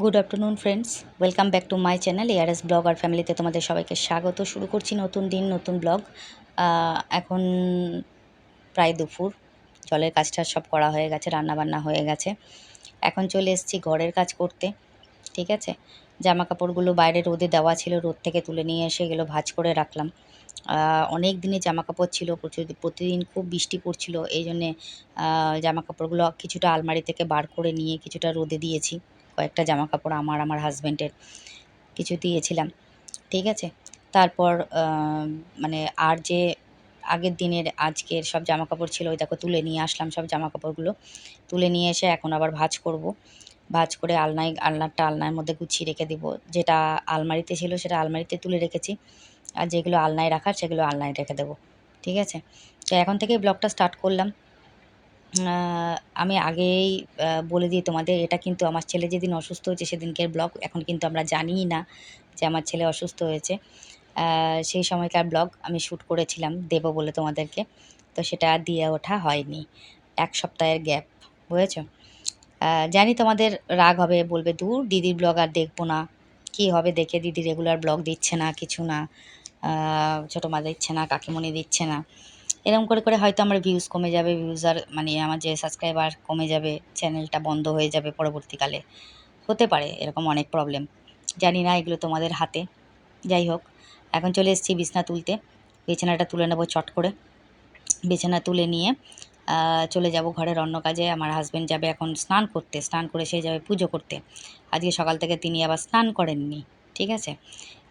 Good afternoon friends, welcome back to my channel ARS blog আর ফ্যামিলিতে তোমাদের সবাইকে স্বাগত। শুরু করছি নতুন দিন নতুন ব্লগ। এখন প্রায় দুপুর, জলের কাজটা সব করা হয়ে গেছে, রান্নাবান্না হয়ে গেছে। এখন চলে এসেছি ঘরের কাজ করতে। ঠিক আছে, জামা কাপড়গুলো বাইরে রোদে দেওয়া ছিল, রোদ থেকে তুলে নিয়ে এসে এগুলো ভাঁজ করে রাখলাম। অনেক দিনের জামা কাপড় ছিল, প্রতিদিন খুব বৃষ্টি পড়ছিল, এই জন্যে জামা কাপড়গুলো কিছুটা আলমারি থেকে বার করে নিয়ে কিছুটা রোদে দিয়েছি। কয়েকটা জামা কাপড় আমার হাজব্যান্ডের কিছু দিয়েছিলাম। ঠিক আছে, তারপর মানে আর যে আগের দিনের আজকের সব জামা কাপড় ছিল, ওই দেখো তুলে নিয়ে আসলাম। সব জামা কাপড়গুলো তুলে নিয়ে এসে এখন আবার ভাঁজ করব। ভাঁজ করে আলনার মধ্যে গুছিয়ে রেখে দিব। যেটা আলমারিতে ছিল সেটা আলমারিতে তুলে রেখেছি, আর যেগুলো আলনায় রাখার সেগুলো আলনায় রেখে দেবো। ঠিক আছে, তো এখন থেকেই ব্লগটা স্টার্ট করলাম। আমি আগেই বলে দিই তোমাদের, এটা কিন্তু আমার ছেলে যেদিন অসুস্থ হয়েছে সেদিনকের ব্লগ। এখন কিন্তু আমরা জানিই না যে আমার ছেলে অসুস্থ হয়েছে। সেই সময়কার ব্লগ আমি শ্যুট করেছিলাম, দেবো বলে তোমাদেরকে, তো সেটা দিয়ে ওঠা হয়নি। 1 সপ্তাহের গ্যাপ, বুঝেছো? জানি তোমাদের রাগ হবে, বলবে দূর দিদির ব্লগ আর দেখবো না, কী হবে দেখে, দিদি রেগুলার ব্লগ দিচ্ছে না, কিছু না, ছোটো মা দিচ্ছে না, কাকিমণি দিচ্ছে না। এরকম করে করে হয়তো আমার ভিউজ কমে যাবে, ভিউজার মানে আমার যে সাবস্ক্রাইবার কমে যাবে, চ্যানেলটা বন্ধ হয়ে যাবে পরবর্তীকালে। হতে পারে এরকম অনেক প্রবলেম, জানি না, এগুলো তোমাদের হাতে। যাই হোক, এখন চলে এসেছি বিছানা তুলতে। বিছানাটা তুলে নেবো চট করে। বিছানা তুলে নিয়ে চলে যাব ঘরের অন্য কাজে। আমার হাজব্যান্ড যাবে এখন স্নান করতে, স্নান করে সে যাবে পুজো করতে। আজকে সকাল থেকে তিনি আবার স্নান করেননি। ঠিক আছে,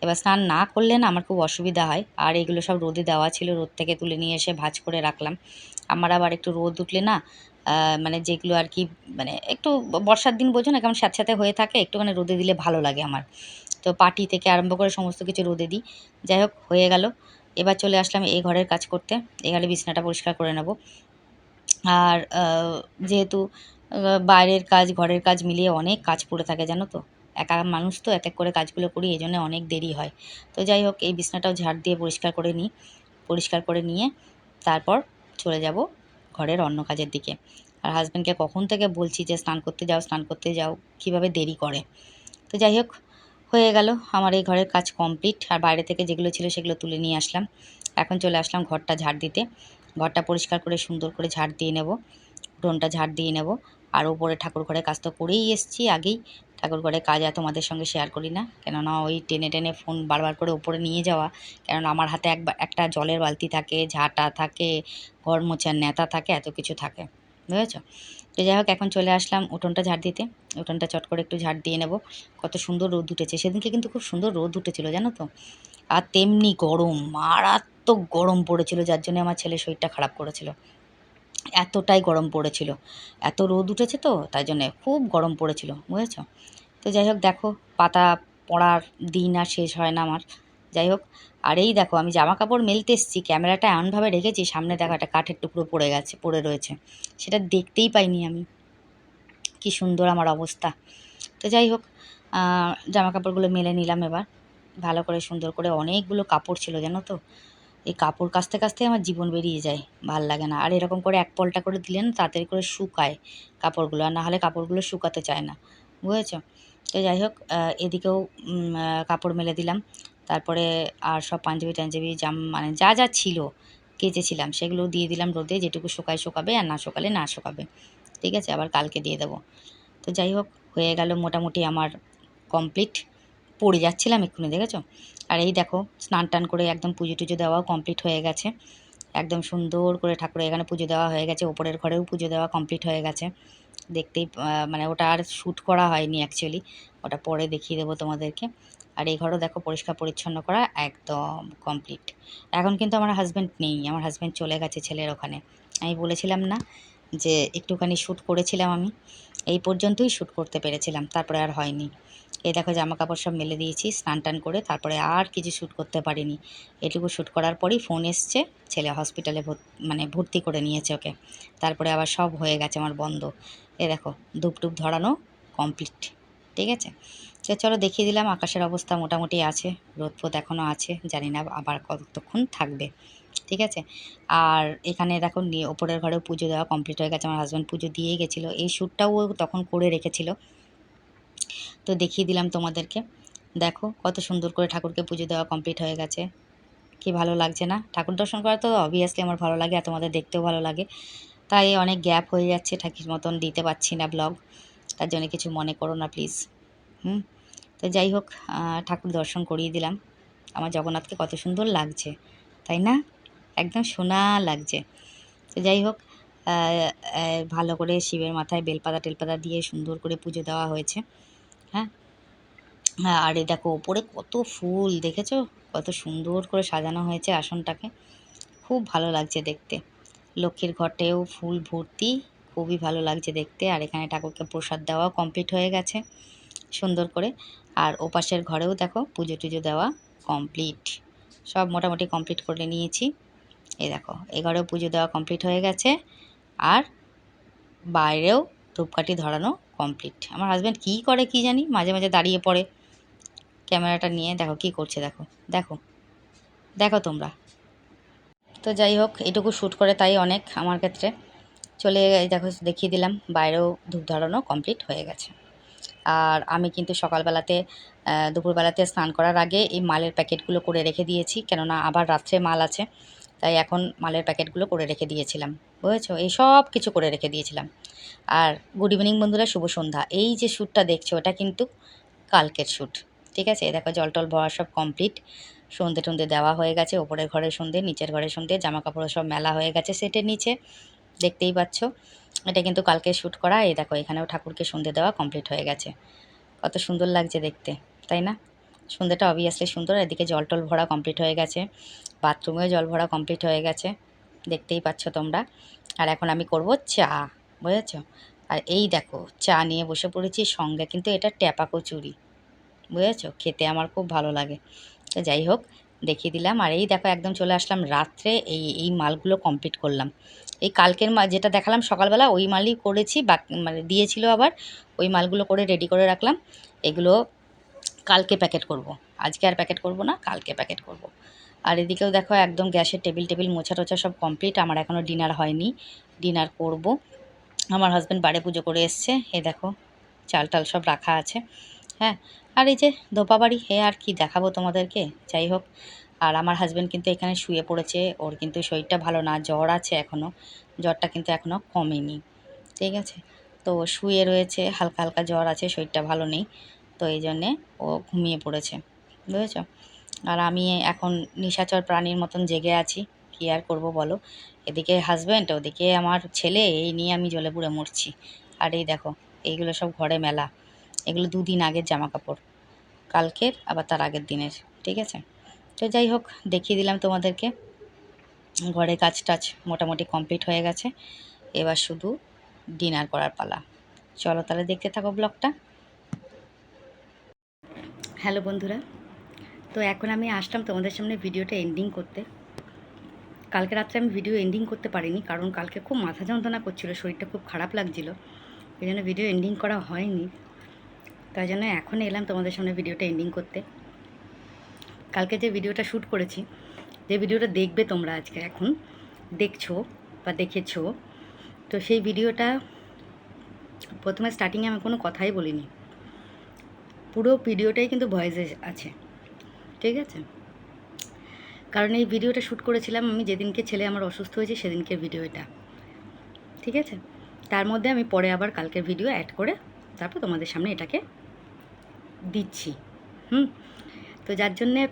এবার স্নান না করলে না আমার খুব অসুবিধা হয়। আর এগুলো সব রোদে দেওয়া ছিল, রোদ থেকে তুলে নিয়ে এসে ভাঁজ করে রাখলাম। আমার আবার একটু রোদ উঠলে না, মানে যেগুলো আর কি, মানে একটু বর্ষার দিন বোঝো না, কেমন স্যাঁতস্যাঁতে হয়ে থাকে, একটুখানি রোদে দিলে ভালো লাগে আমার। তো পাটি থেকে আরম্ভ করে সমস্ত কিছু রোদে দিই। যাই হোক, হয়ে গেল। এবার চলে আসলাম এই ঘরের কাজ করতে। এখানে বিছানাটা পরিষ্কার করে নেব। আর যেহেতু বাইরের কাজ ঘরের কাজ মিলিয়ে অনেক কাজ পড়ে থাকে, জানো তো। একা মানুষ তো, এক এক করে কাজগুলো করি, এই জন্য অনেক দেরি হয়। তো যাই হোক, এই বিছানাটাও ঝাড় দিয়ে পরিষ্কার করে নিই। পরিষ্কার করে নিয়ে তারপর চলে যাব ঘরের অন্য কাজের দিকে। আর হাজব্যান্ডকে কখন থেকে বলছি যে স্নান করতে যাও, স্নান করতে যাও, কীভাবে দেরি করে। তো যাই হোক, হয়ে গেল আমার এই ঘরের কাজ কমপ্লিট। আর বাইরে থেকে যেগুলো ছিল সেগুলো তুলে নিয়ে আসলাম। এখন চলে আসলাম ঘরটা ঝাড় দিতে। ঘরটা পরিষ্কার করে সুন্দর করে ঝাড় দিয়ে নেব, উঠোনটা ঝাড় দিয়ে নেব। আর ওপরে ঠাকুর ঘরের কাজ তো করেই এসেছি আগেই। ঠাকুর ঘরের কাজ আর তোমাদের সঙ্গে শেয়ার করি না, কেননা ওই টেনে টেনে ফোন বারবার করে উপরে নিয়ে যাওয়া। কেননা আমার হাতে একটা জলের বালতি থাকে, ঝাঁটা থাকে, ঘর মোছার ন্যাতা থাকে, এত কিছু থাকে, বুঝেছো? তো যাই হোক, এখন চলে আসলাম উঠোনটা ঝাড় দিতে। উঠোনটা চট করে একটু ঝাড় দিয়ে নেব। কত সুন্দর রোদ উঠেছে সেদিনকে, কিন্তু খুব সুন্দর রোদ উঠেছিল, জানো তো। আর তেমনি গরম, মারাত্মক গরম পড়েছিল, যার জন্য আমার ছেলের শরীরটা খারাপ করেছিল। এতটাই গরম পড়েছিল, এত রোদ উঠেছে তো তাই জন্যে খুব গরম পড়েছিল, বুঝেছো? তো যাই হোক, দেখো পাতা পড়ার দিন আর শেষ হয় না আমার। যাই হোক, আর এই দেখো আমি জামা কাপড় মেলতে এসেছি, ক্যামেরাটা এমনভাবে রেখেছি, সামনে দেখো একটা কাঠের টুকরো পড়ে রয়েছে, সেটা দেখতেই পাইনি আমি। কি সুন্দর আমার অবস্থা। তো যাই হোক, জামা কাপড়গুলো মেলে নিলাম এবার ভালো করে, সুন্দর করে। অনেকগুলো কাপড় ছিল, জানো তো। এই কাপড় কাচতে কাচতে আমার জীবন বেরিয়ে যায়, ভাল লাগে না। আর এরকম করে এক পলটা করে দিলে না তাড়াতাড়ি করে শুকায় কাপড়গুলো, আর নাহলে কাপড়গুলো শুকাতে চায় না, বুঝেছো? তো যাই হোক, এদিকেও কাপড় মেলে দিলাম। তারপরে আর সব পাঞ্জাবি টাঞ্জাবি মানে যা যা ছিল কেচেছিলাম সেগুলো দিয়ে দিলাম রোদে, যেটুকু শুকাবে, আর না শুকালে না শুকাবে। ঠিক আছে, আবার কালকে দিয়ে দেবো। তো যাই হোক, হয়ে গেল মোটামুটি আমার কমপ্লিট। পড়ে যাচ্ছিলাম এক্ষুনি, দেখেছো? আর এই দেখো, স্নান টান করে একদম পুজো টুজো দেওয়াও কমপ্লিট হয়ে গেছে। একদম সুন্দর করে ঠাকুরের এখানে পুজো দেওয়া হয়ে গেছে, ওপরের ঘরেও পুজো দেওয়া কমপ্লিট হয়ে গেছে। দেখতেই মানে ওটা আর শ্যুট করা হয়নি অ্যাকচুয়ালি, ওটা পরে দেখিয়ে দেবো তোমাদেরকে। আর এই ঘরও দেখো পরিষ্কার পরিচ্ছন্ন করা একদম কমপ্লিট। এখন কিন্তু আমার হাজব্যান্ড নেই, আমার হাজব্যান্ড চলে গেছে ছেলের ওখানে। আমি বলেছিলাম না যে একটুখানি শ্যুট করেছিলাম আমি, এই পর্যন্তই শ্যুট করতে পেরেছিলাম, তারপরে আর হয়নি। এই দেখো জামা কাপড় সব মেলে দিয়েছি স্নান টান করে, তারপরে আর কিছু শ্যুট করতে পারিনি। এটুকু শ্যুট করার পরই ফোন এসছে, ছেলে হসপিটালে মানে ভর্তি করে নিয়েছে ওকে। তারপরে আবার সব হয়ে গেছে আমার বন্ধ। এ দেখো, ধূপ টুপ ধরানো কমপ্লিট। ঠিক আছে, তো চলো দেখিয়ে দিলাম। আকাশের অবস্থা মোটামুটি আছে, রোদ ফোদ এখনও আছে, জানি না আবার কতক্ষণ থাকবে। ঠিক আছে, আর এখানে দেখো ওপরের ঘরেও পুজো দেওয়া কমপ্লিট হয়ে গেছে, আমার হাজব্যান্ড পুজো দিয়েই গেছিলো। এই শ্যুটটাও ও তখন করে রেখেছিল। তো দেখিয়ে দিলাম তোমাদেরকে। দেখো কত সুন্দর করে ঠাকুরকে পুজো দেওয়া কমপ্লিট হয়ে গেছে। কি ভালো লাগছে না? ঠাকুর দর্শন করা তো অবভিয়াসলি আমার ভালো লাগে, আর তোমাদের দেখতেও ভালো লাগে। তাই অনেক গ্যাপ হয়ে যাচ্ছে, ঠিক মতন দিতে পারছি না ব্লগ, তার জন্য কিছু মনে করো না প্লিজ। তো যাই হোক, ঠাকুর দর্শন করিয়ে দিলাম। আমার জগন্নাথকে কত সুন্দর লাগছে, তাই না? একদম সোনা লাগছে। তো যাই হোক, ভালো করে শিবের মাথায় বেলপাতা টেলপাতা দিয়ে সুন্দর করে পুজো দেওয়া হয়েছে। হ্যাঁ, হ্যাঁ, আর এই দেখো ওপরে কত ফুল দেখেছো, কত সুন্দর করে সাজানো হয়েছে আসনটাকে, খুব ভালো লাগছে দেখতে। লক্ষ্মীর ঘটেও ফুল ভর্তি, খুবই ভালো লাগছে দেখতে। আর এখানে ঠাকুরকে প্রসাদ দেওয়া কমপ্লিট হয়ে গেছে সুন্দর করে। আর ওপাশের ঘরেও দেখো পুজো টুজো দেওয়া কমপ্লিট, সব মোটামুটি কমপ্লিট করে নিয়েছি। এই দেখো এই ঘরেও পুজো দেওয়া কমপ্লিট হয়ে গেছে, আর বাইরেও ধূপকাঠি ধরানো কমপ্লিট। আমার হাজব্যান্ড কী করে কি জানি, মাঝে মাঝে দাঁড়িয়ে পড়ে ক্যামেরাটা নিয়ে, দেখো কি করছে, দেখো দেখো দেখো তোমরা। তো যাই হোক, এটুকু শ্যুট করে তাই অনেক আমার ক্ষেত্রে। চলে দেখো দেখিয়ে দিলাম, বাইরেও ধূপ ধরানো কমপ্লিট হয়ে গেছে। আর আমি কিন্তু সকালবেলাতে দুপুরবেলাতে স্নান করার আগে এই মালের প্যাকেটগুলো করে রেখে দিয়েছি, কেননা আবার রাত্রে মাল আছে, তাই এখন মালের প্যাকেটগুলো করে রেখে দিয়েছিলাম, বুঝেছো? এই সব কিছু করে রেখে দিয়েছিলাম। আর গুড ইভিনিং বন্ধুরা, শুভ সন্ধ্যা। এই যে শ্যুটটা দেখছো ওটা কিন্তু কালকের শ্যুট, ঠিক আছে? দেখো জল টল ভরা সব কমপ্লিট, সন্ধে টন্ধে দেওয়া হয়ে গেছে, ওপরের ঘরের সন্ধে, নিচের ঘরের সন্ধে, জামা কাপড় সব মেলা হয়ে গেছে সেটের নিচে, দেখতেই পাচ্ছ। এটা কিন্তু কালকে শ্যুট করা। এই দেখো এখানেও ঠাকুরকে সন্ধে দেওয়া কমপ্লিট হয়ে গেছে, কত সুন্দর লাগছে দেখতে, তাই না? সন্ধেটা অবভিয়াসলি সুন্দর। এদিকে জল টল ভরা কমপ্লিট হয়ে গেছে, বাথরুমেও জল ভরা কমপ্লিট হয়ে গেছে, দেখতেই পাচ্ছ তোমরা। আর এখন আমি করব চা, বুঝেছ? আর এই দেখো চা নিয়ে বসে পড়েছি, সঙ্গে কিন্তু এটা ট্যাপা কচুরি, বুঝেছো? খেতে আমার খুব ভালো লাগে। তো যাই হোক, দেখিয়ে দিলাম। আর এই দেখো একদম চলে আসলাম রাত্রে, এই এই মালগুলো কমপ্লিট করলাম। এই কালকের মাল যেটা দেখালাম সকালবেলা, ওই মালই করেছি, বাকি মানে দিয়েছিল আবার, ওই মালগুলো করে রেডি করে রাখলাম। এগুলো কালকে প্যাকেট করব, আজকে আর প্যাকেট করব না, কালকে প্যাকেট করব। আর এদিকেও দেখো একদম গ্যাসের টেবিল টেবিল মোছা টোছা সব কমপ্লিট। আমার এখনও ডিনার হয়নি, ডিনার করব। আমার হাজব্যান্ড বাড়ি পুজো করে এসছে, এ দেখো চাল টাল সব রাখা আছে। হ্যাঁ, আর এই যে ধোপা বাড়ি, আর কি দেখাবো তোমাদেরকে। যাই হোক, আর আমার হাজব্যান্ড কিন্তু এখানে শুয়ে পড়েছে, ওর কিন্তু শরীরটা ভালো না, জ্বর আছে এখনও, জ্বরটা কিন্তু এখনও কমেনি, ঠিক আছে? তো শুয়ে রয়েছে, হালকা হালকা জ্বর আছে, শরীরটা ভালো নেই, তো এই জন্যে ও ঘুমিয়ে পড়েছে, বুঝেছ? আর আমি এখন নিশাচর প্রাণীর মতন জেগে আছি, কী আর করবো বলো। এদিকে হাজব্যান্ড, ওদিকে আমার ছেলে, এই নিয়ে আমি জ্বলে পুড়ে মরছি। আর এই দেখো এইগুলো সব ঘরে মেলা, এগুলো 2 দিন আগের জামা কাপড়, কালকের আবার তার আগের দিনের, ঠিক আছে? তো যাই হোক, দেখিয়ে দিলাম তোমাদেরকে। ঘরে কাজ টাজ মোটামুটি কমপ্লিট হয়ে গেছে, এবার শুধু ডিনার করার পালা। চলো তাহলে দেখতে থাকো ব্লগটা। হ্যালো বন্ধুরা, তো এখন আমি আসলাম তোমাদের সামনে ভিডিওটা এন্ডিং করতে। কালকে রাত্রে আমি ভিডিও এন্ডিং করতে পারিনি, কারণ কালকে খুব মাথা যন্ত্রণা করছিল, শরীরটা খুব খারাপ লাগছিল, এই জন্য ভিডিও এন্ডিং করা হয়নি। তাই জন্য এখন এলাম তোমাদের সামনে ভিডিওটা এন্ডিং করতে। কালকে যে ভিডিওটা শ্যুট করেছি, যে ভিডিওটা দেখবে তোমরা আজকে এখন দেখছো বা দেখেছো, তো সেই ভিডিওটা প্রথমে স্টার্টিংয়ে আমি কোনো কথাই বলিনি, পুরো ভিডিওটাই কিন্তু ভয়েসে আছে, ঠিক আছে? কারণ এই ভিডিওটা শ্যুট করেছিলাম আমি যেদিনকে ছেলে আমার অসুস্থ হয়েছে সেদিনকে ভিডিও এটা, ঠিক আছে? তার মধ্যে আমি পরে আবার কালকের ভিডিও অ্যাড করে তারপর তোমাদের সামনে এটাকে দিচ্ছি। তো যার জন্যে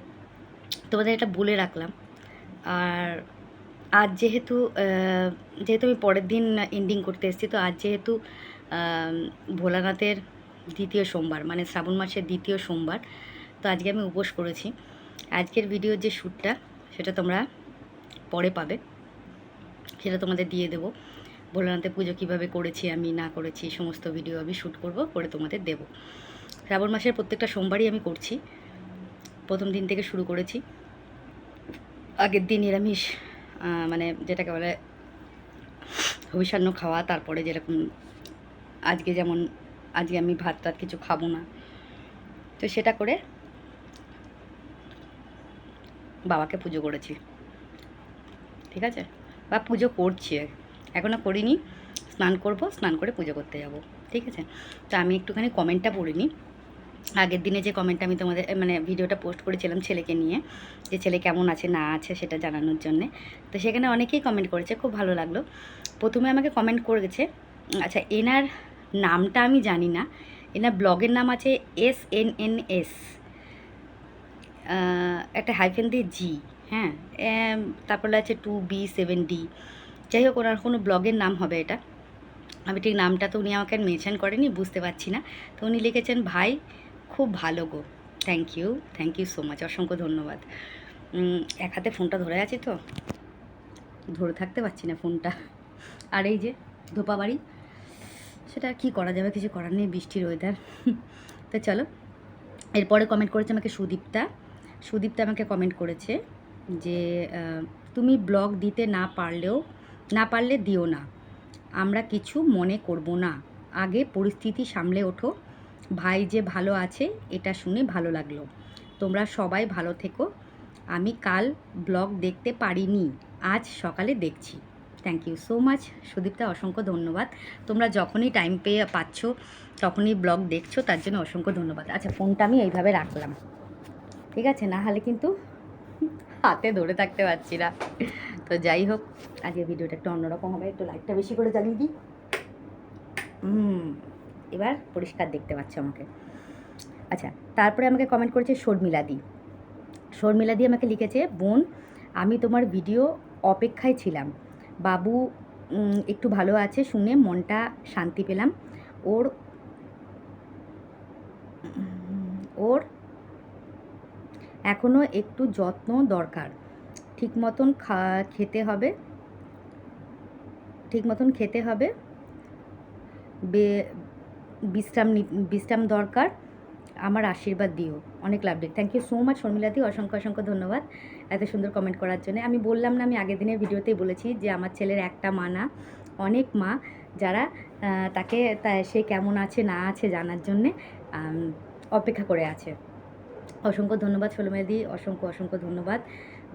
তোমাদের এটা বলে রাখলাম। আর আজ যেহেতু আমি পরের দিন এন্ডিং করতে এসেছি, তো আজ যেহেতু ভোলানাথের দ্বিতীয় সোমবার, মানে শ্রাবণ মাসের দ্বিতীয় সোমবার, তো আজকে আমি উপোস করেছি। আজকের ভিডিওর যে শ্যুটটা সেটা তোমরা পরে পাবে, সেটা তোমাদের দিয়ে দেবো। ভোলানাথের পুজো কীভাবে করেছি আমি না করেছি সমস্ত ভিডিও আমি শ্যুট করব, করে তোমাদের দেবো। শ্রাবণ মাসের প্রত্যেকটা সোমবারই আমি করছি, প্রথম দিন থেকে শুরু করেছি। আগের দিন নিরামিষ, মানে যেটাকে বলে হবিষান্ন খাওয়া, তারপরে যেরকম আজকে যেমন আজকে আমি ভাত টাত কিছু খাবো না, তো সেটা করে বাবাকে পুজো করেছি, ঠিক আছে? বা পুজো করছি, এখনও করিনি, স্নান করব, স্নান করে পুজো করতে যাব, ঠিক আছে? তো আমি একটুখানি কমেন্টটা পড়ে নিই। আগের দিনে যে কমেন্টটা আমি তোমাদের মানে ভিডিওটা পোস্ট করেছিলাম ছেলেকে নিয়ে, যে ছেলে কেমন আছে না আছে সেটা জানানোর জন্যে, তো সেখানে অনেকেই কমেন্ট করেছে, খুব ভালো লাগলো। প্রথমে আমাকে কমেন্ট করেছে, আচ্ছা এনার নামটা আমি জানি না, এনার ব্লগের নাম আছে SNNS, একটা হাইফেন দিয়ে জি, হ্যাঁ, তারপরে আছে 2B7D, যাই হোক ওনার কোনো ব্লগের নাম হবে এটা, আমি ঠিক নামটা তো উনি আমাকে মেনশন করেনি, বুঝতে পারছি না। তো উনি লিখেছেন ভাই খুব ভালো গো, থ্যাংক ইউ সো মাচ, অসংখ্য ধন্যবাদ। এক হাতে ফোনটা ধরে আছি তো ধরে থাকতে পারছি না ফোনটা, আর এই যে ধোপা বাড়ি, সেটা আর কী করা যাবে, কিছু করার নেই, বৃষ্টির ওয়েদার। তো চলো, এরপরে কমেন্ট করেছে আমাকে সুদীপ্তা আমাকে কমেন্ট করেছে যে তুমি ব্লগ দিতে না পারলে দিও না, আমরা কিছু মনে করব না, আগে পরিস্থিতি সামলে ওঠো, ভাই যে ভালো আছে এটা শুনে ভালো লাগলো, তোমরা সবাই ভালো থেকো, আমি কাল ব্লগ দেখতে পারিনি, আজ সকালে দেখছি। Thank you so much Sudipta, অসংখ্য ধন্যবাদ। তোমরা যখনই টাইম পেয়ে পাচ্ছ তখনই ব্লগ দেখছো, তার জন্য অসংখ্য ধন্যবাদ। আচ্ছা ফোনটা আমি এইভাবে রাখলাম, ঠিক আছে, না হলে কিন্তু হাতে ধরে থাকতে পারছি না। তো যাই হোক, আজকে ভিডিওটা একটু অন্যরকম হবে, একটু লাইটটা বেশি করে জ্বালিয়ে দিই। এবার পরিষ্কার দেখতে পাচ্ছ আমাকে। আচ্ছা, তারপরে আমাকে কমেন্ট করেছে শর্মিলাদি আমাকে লিখেছে, বোন আমি তোমার ভিডিও অপেক্ষায় ছিলাম, বাবু একটু ভালো আছে শুনে মনটা শান্তি পেলাম, ওর ওর এখনও একটু যত্ন দরকার, ঠিক মতন খেতে হবে, বিশ্রাম দরকার, আমার আশীর্বাদ দিও, অনেক lovely. Thank you so much শর্মিলাদি, অসংখ্য ধন্যবাদ এত সুন্দর কমেন্ট করার জন্য। আমি বললাম না, আমি আগের দিনের ভিডিওতেই বলেছি যে আমার ছেলের একটা মা না, অনেক মা যারা তাকে সে কেমন আছে না আছে জানার জন্যে অপেক্ষা করে আছে। অসংখ্য ধন্যবাদ শর্মিলাদি, অসংখ্য ধন্যবাদ।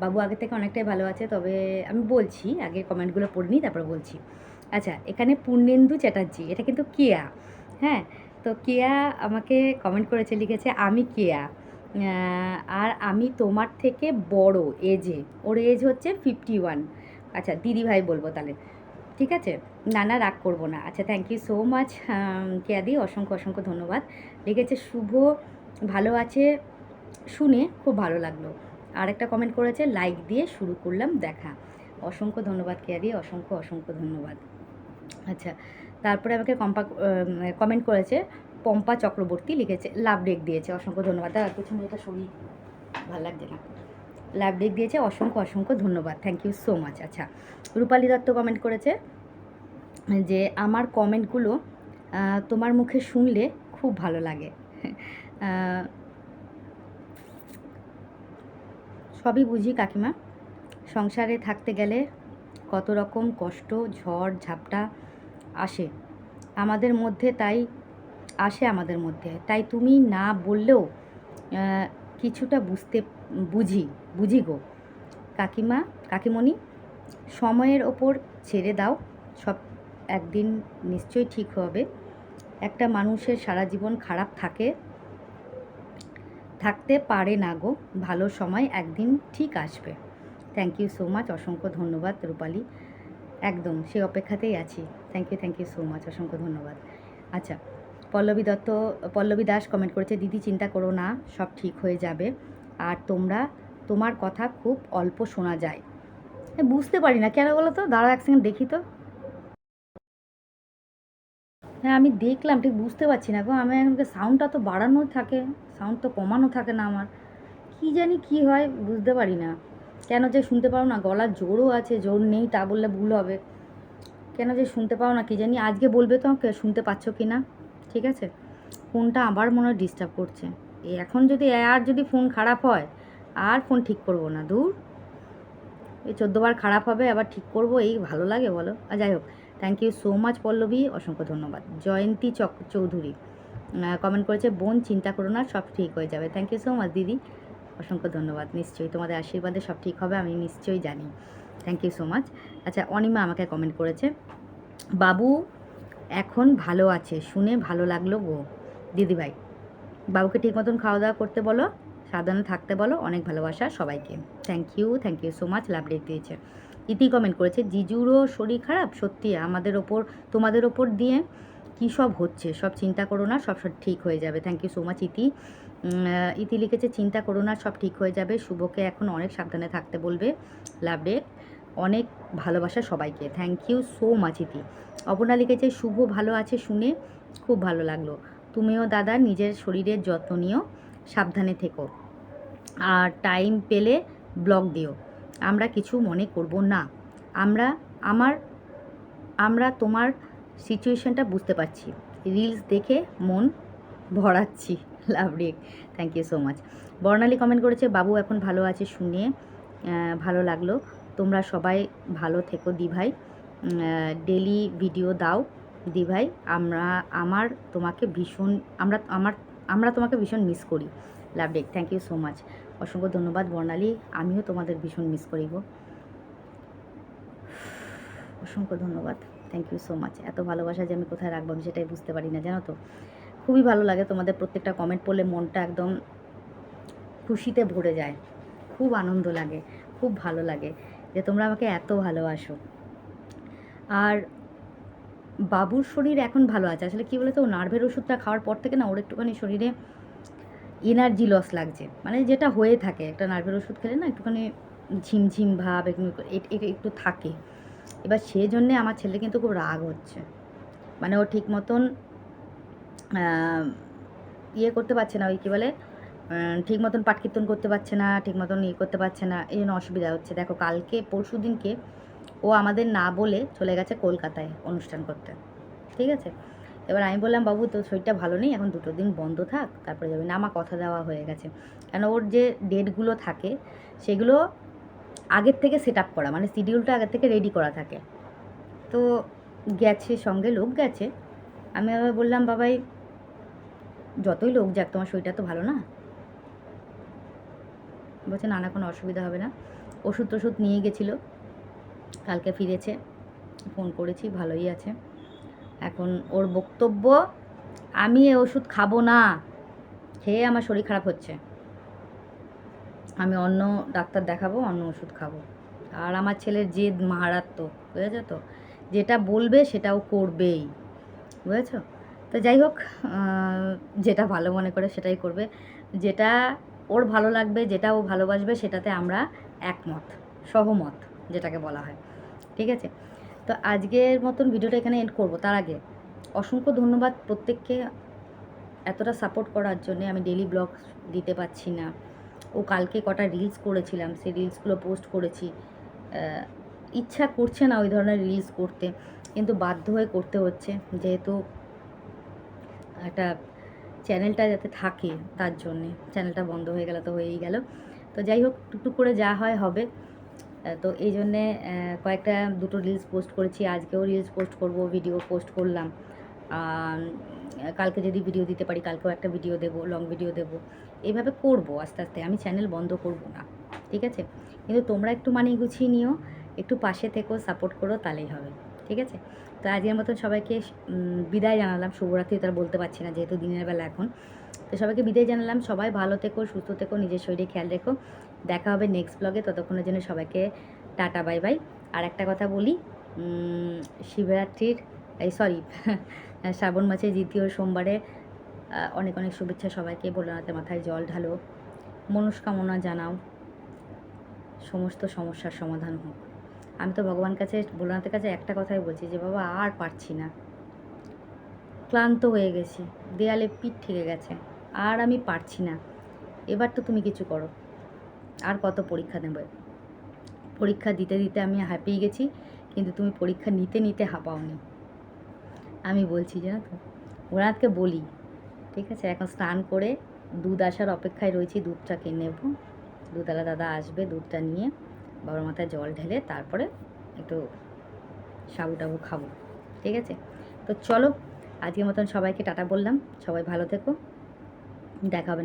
বাবু আগে থেকে অনেকটাই ভালো আছে, তবে আমি বলছি আগে কমেন্টগুলো পড়ে নিই তারপর বলছি। আচ্ছা, এখানে পূর্ণেন্দু চ্যাটার্জি, এটা কিন্তু কেয়া, হ্যাঁ, তো কেয়া আমাকে কমেন্ট করেছে, লিখেছে আমি কেয়া, আর আমি তোমার থেকে বড় এজে, ওর এজ হচ্ছে 51। আচ্ছা দিদি ভাই বলবো তাহলে, ঠিক আছে, না রাগ করবো না। আচ্ছা থ্যাংক ইউ সো মাচ কেয়াদি, অসংখ্য ধন্যবাদ। লিখেছে শুভ ভালো আছে শুনে খুব ভালো লাগলো, আর একটা কমেন্ট করেছে লাইক দিয়ে শুরু করলাম দেখা, অসংখ্য ধন্যবাদ কেয়াদি, অসংখ্য ধন্যবাদ। আচ্ছা, তারপরে আমাকে কমেন্ট করেছে পম্পা চক্রবর্তী, লিখেছে লাভ ডেক দিয়েছে, অসংখ্য ধন্যবাদ। আর পিছনে এটা শরীর ভালো লাগছে না, লাভ ডেক দিয়েছে, অসংখ্য ধন্যবাদ, থ্যাংক ইউ সো মাচ। আচ্ছা, রূপালী দত্ত কমেন্ট করেছে যে আমার কমেন্টগুলো তোমার মুখে শুনলে খুব ভালো লাগে, সবই বুঝি কাকিমা, সংসারে থাকতে গেলে কত রকম কষ্ট ঝড় ঝাপটা আসে আমাদের মধ্যে, তাই তুমি না বললেও কিছুটা বুঝি গো কাকিমণি, সময়ের ওপর ছেড়ে দাও, সব একদিন নিশ্চয়ই ঠিক হবে, একটা মানুষের সারা জীবন খারাপ থাকতে পারে না গো, ভালো সময় একদিন ঠিক আসবে। থ্যাংক ইউ সো মাচ, অসংখ্য ধন্যবাদ রূপালী, একদম সেই অপেক্ষাতেই আছি। থ্যাংক ইউ সো মাচ, অসংখ্য ধন্যবাদ। আচ্ছা, পল্লবী দাস কমেন্ট করেছে, দিদি চিন্তা করো না, সব ঠিক হয়ে যাবে, আর তোমার কথা খুব অল্প শোনা যায়, বুঝতে পারি না কেন বলো তো, দাঁড়াও এক সেকেন্ড দেখি তো, হ্যাঁ আমি দেখলাম, ঠিক বুঝতে পারছি না গো, আমি আমাকে সাউন্ডটা তো বাড়ানো থাকে, সাউন্ড তো কমানো থাকে না আমার, কী জানি কী হয় বুঝতে পারি না, কেন যে শুনতে পাও না, গলার জোরও আছে, জোর নেই তা বললে ভুল হবে, কেন যে শুনতে পাও না কী জানি, আজকে বলবে তো আমাকে শুনতে পাচ্ছ কি না, ঠিক আছে। ফোনটা আবার মনে হয় ডিস্টার্ব করছে, এখন যদি ফোন খারাপ হয় আর ফোন ঠিক করব না, দূর, এই 14 বার খারাপ হবে আবার ঠিক করব, এই ভালো লাগে বলো। আর যাই হোক, thank you so much Pallabi, অসংখ্য ধন্যবাদ। জয়ন্তী চৌধুরী কমেন্ট করেছে, বোন চিন্তা করো না, সব ঠিক হয়ে যাবে। থ্যাংক ইউ সো মাচ দিদি, অসংখ্য ধন্যবাদ। নিশ্চয়ই তোমাদের আশীর্বাদে সব ঠিক হবে, আমি নিশ্চয়ই জানি। Thank you so much. আচ্ছা, অনিমা আমাকে কমেন্ট করেছে, বাবু এখন ভালো আছে শুনে ভালো লাগলো গো দিদিভাই, বাবুকে ঠিক মতন খাওয়া দাওয়া করতে বলো, সাবধানে থাকতে বলো। অনেক ভালোবাসা সবাইকে। Thank you so much. Love rate দিয়েছে। ইতি কমেন্ট করেছে, জিজুরও শরীর খারাপ, সত্যি আমাদের ওপর তোমাদের ওপর দিয়ে কী সব হচ্ছে, সব চিন্তা করো না, সব ঠিক হয়ে যাবে। থ্যাংক ইউ সো মাচ ইতি। ইতি লিখেছে, চিন্তা করো না, সব ঠিক হয়ে যাবে, শুভকে এখন অনেক সাবধানে থাকতে বলবে। লাভ রেট, অনেক ভালোবাসা সবাইকে। থ্যাংক ইউ সো মাচ ইতি। অপর্ণা লিখেছে, শুভ ভালো আছে শুনে খুব ভালো লাগলো। তুমিও দাদা নিজের শরীরের যত্ন নিও, সাবধানে থেকো, আর টাইম পেলে ব্লগ দিও, আমরা কিছু মনে করব না। আমরা আমার আমরা তোমার সিচুয়েশনটা বুঝতে পারছি, রিলস দেখে মন ভরাচ্ছি। লাভ রেক, thank you so much. Barnali comment করেছে, বাবু এখন ভালো আছে শুনে ভালো লাগলো। তোমরা সবাই ভালো থেকো দিভাই, ডেলি ভিডিও দাও দিভাই, আমরা তোমাকে ভীষণ মিস করি। লাভ রেক, থ্যাংক ইউ সো মাচ। অসংখ্য ধন্যবাদ বর্ণালী, আমিও তোমাদের ভীষণ মিস করি গো। অসংখ্য ধন্যবাদ, থ্যাংক ইউ সো মাচ। এত ভালোবাসা যে আমি কোথায় রাখবো আমি সেটাই বুঝতে পারি না, জানো তো। খুবই ভালো লাগে তোমাদের প্রত্যেকটা কমেন্ট পড়লে, মনটা একদম খুশিতে ভরে যায়, খুব আনন্দ লাগে, খুব ভালো লাগে যে তোমরা আমাকে এত ভালোবাসো। আর বাবুর শরীর এখন ভালো আছে। আসলে কী বলতো, নার্ভের ওষুধটা খাওয়ার পর থেকে না ওর একটুখানি শরীরে এনার্জি লস লাগছে, মানে যেটা হয়ে থাকে একটা নার্ভের ওষুধ খেলে না, একটুখানি ঝিমঝিম ভাব একটু থাকে। এবার সেই জন্যে আমার ছেলে কিন্তু খুব রাগ হচ্ছে, মানে ও ঠিক মতন ইয়ে করতে পারছে না, ওই কী বলে, ঠিক মতন পাঠ কীর্তন করতে পারছে না, ঠিক মতন ইয়ে করতে পারছে না, এই জন্য অসুবিধা হচ্ছে। দেখো কালকে পরশু দিনকে ও আমাদের না বলে চলে গেছে কলকাতায় অনুষ্ঠান করতে, ঠিক আছে। এবার আমি বললাম, বাবু তোর শরীরটা ভালো নেই, এখন 2 দিন বন্ধ থাক, তারপরে যাবে না। আমার কথা দেওয়া হয়ে গেছে, কেন ওর যে ডেটগুলো থাকে সেগুলো আগের থেকে সেট আপ করা, মানে শিডিউলটা আগের থেকে রেডি করা থাকে। তো গেছে, সঙ্গে লোক গেছে। আমি আবার বললাম, বাবাই যতই লোক যাক, তোমার শরীরটা তো ভালো না। বলছে না না, কোনো অসুবিধা হবে না। ওষুধ টষুধ নিয়ে গেছিলো, কালকে ফিরেছে, ফোন করেছি, ভালোই আছে। এখন ওর বক্তব্য, আমি এ ওষুধ খাবো না, খেয়ে আমার শরীর খারাপ হচ্ছে, আমি অন্য ডাক্তার দেখাবো, অন্য ওষুধ খাবো। আর আমার ছেলের জেদ মারাত্মক, বুঝেছো তো, যেটা বলবে সেটাও করবেই, বুঝেছো তো। যাই হোক, যেটা ভালো মনে করে সেটাই করবে, যেটা ওর ভালো লাগবে, যেটা ও ভালোবাসবে সেটাতে আমরা একমত, সহমত যেটাকে বলা হয়, ঠিক আছে। তো আজকের মতন ভিডিওটা এখানে এন্ড করবো। তার আগে অসংখ্য ধন্যবাদ প্রত্যেককে এতটা সাপোর্ট করার জন্যে। আমি ডেলি ব্লগ দিতে পারছি না, ও কালকে কটা রিলস করেছিলাম, সেই রিলসগুলো পোস্ট করেছি। ইচ্ছা করছে না ওই ধরনের রিলস করতে, কিন্তু বাধ্য হয়ে করতে হচ্ছে, যেহেতু একটা চ্যানেলটা যাতে থাকে তার জন্যে। চ্যানেলটা বন্ধ হয়ে গেল তো হয়েই গেল। তো যাই হোক, টুকটুক করে যা হয় হবে। তো এই জন্যে কয়েকটা 2টো রিলস পোস্ট করেছি, আজকেও রিলস পোস্ট করব, ভিডিও পোস্ট করলাম। কালকে যদি ভিডিও দিতে পারি কালকেও একটা ভিডিও দেবো, লং ভিডিও দেবো, এইভাবে করব আস্তে আস্তে। আমি চ্যানেল বন্ধ করব না, ঠিক আছে। কিন্তু তোমরা একটু মানিয়ে গুছিয়ে নিও, একটু পাশে থেকো, সাপোর্ট করো, তাহলেই হবে, ঠিক আছে। তো আজকের মতন সবাইকে বিদায় জানালাম। শুভরাত্রি তার বলতে পারছি না, যেহেতু দিনের বেলা এখন। তো সবাইকে বিদায় জানালাম। সবাই ভালো থেকো, সুস্থ থেকো, নিজের শরীরে খেয়াল রেখো। দেখা হবে নেক্সট ব্লগে, ততক্ষণের জন্য সবাইকে টাটা, বাই বাই। আর একটা কথা বলি, শিবরাত্রির শ্রাবণ মাসের 2য় সোমবারে অনেক অনেক শুভেচ্ছা সবাইকে। ভোলানাথের মাথায় জল ঢালো, মনস্কামনা জানাও, সমস্ত সমস্যার সমাধান হোক। আমি তো ভোলানাথের কাছে একটা কথাই বলছি, যে বাবা আর পারছি না, ক্লান্ত হয়ে গেছি, দেয়ালে পিঠ ঠেকে গেছে, আর আমি পারছি না, এবার তো তুমি কিছু করো। আর কত পরীক্ষা নেবে, পরীক্ষা দিতে দিতে আমি হাঁপিয়ে গেছি, কিন্তু তুমি পরীক্ষা নিতে নিতে হাঁপাওনি। আমি বলছি, জানো তো, ভোলানাথকে বলি, ঠিক আছে। এখন স্নান করে দুধ আসার অপেক্ষায় রয়েছি, দুধটা কিনে নেব। দুধওয়ালা দাদা আসবে, দুধটা নিয়ে বাবার মাথায় জল ঢেলে তারপরে একটু সাবু টাবু খাবো, ঠিক আছে। তো চলো, আজকের মতন সবাইকে টাটা বললাম। সবাই ভালো থেকো, দেখা হবে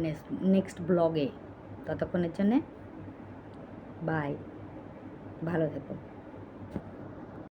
নেক্সট ব্লগে। ততক্ষণের জন্যে বাই, ভালো থেকো।